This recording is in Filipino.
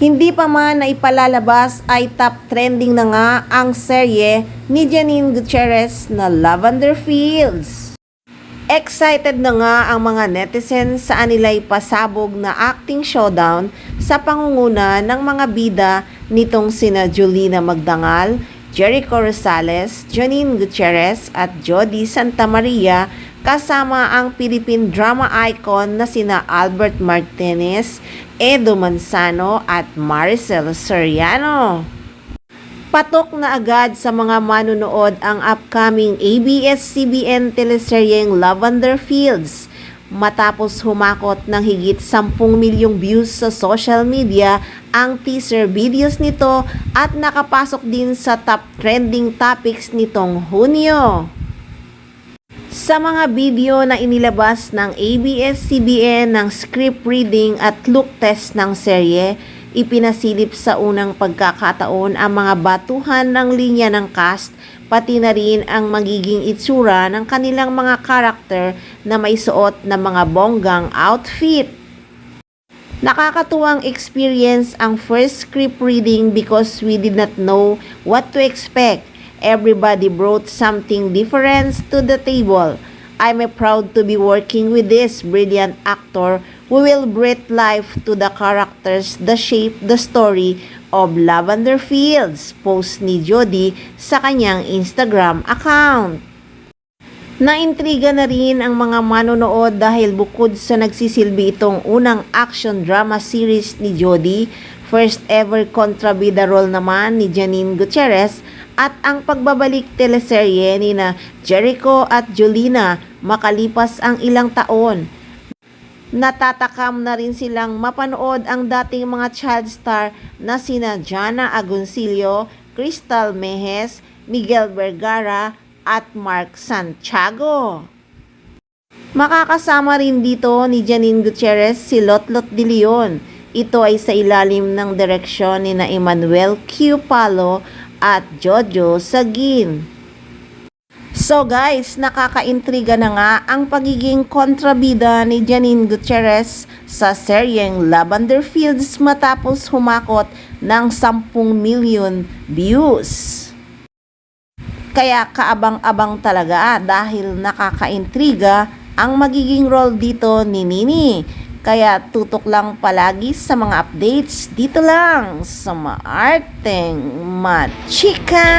Hindi pa man na ipalalabas ay top trending na nga ang serye ni Janine Gutierrez na Lavender Fields. Excited na nga ang mga netizens sa anilay pasabog na acting showdown sa pangunguna ng mga bida nitong sina Julina Magdangal, Jericho Rosales, Janine Gutierrez at Jody Santa Maria kasama ang Philippine drama icon na sina Albert Martinez, Edo Manzano at Maricel Soriano. Patok na agad sa mga manunood ang upcoming ABS-CBN teleseryeng Lavender Fields matapos humakot ng higit 10 milyong views sa social media ang teaser videos nito at nakapasok din sa top trending topics nitong Hunyo. Sa mga video na inilabas ng ABS-CBN ng script reading at look test ng serye, ipinasilip sa unang pagkakataon ang mga batuhan ng linya ng cast, pati na rin ang magiging itsura ng kanilang mga karakter na may suot na mga bonggang outfit. Nakakatuwang experience ang first script reading because we did not know what to expect. Everybody brought something different to the table. I'm proud to be working with this brilliant actor who will breathe life to the characters that shape the story of Lavender Fields, post ni Jody sa kanyang Instagram account. Naintriga na rin ang mga manonood dahil bukod sa nagsisilbi itong unang action drama series ni Jody, first ever kontrabida role naman ni Janine Gutierrez at ang pagbabalik teleserye ni na Jericho at Julina makalipas ang ilang taon. Natatakam na rin silang mapanood ang dating mga child star na sina Jana Agoncillo, Crystal Mejes, Miguel Vergara at Mark Santiago. Makakasama rin dito ni Janine Gutierrez si Lotlot De Leon. Ito ay sa ilalim ng direksyon ni na Emmanuel Q. Palo at Jojo Sagin. So guys, nakakaintriga na nga ang pagiging kontrabida ni Janine Gutierrez sa seryeng Lavender Fields matapos humakot ng 10 million views. Kaya kaabang-abang talaga dahil nakakaintriga ang magiging role dito ni Nini. Kaya tutok lang palagi sa mga updates dito lang sa Maarteng Machika!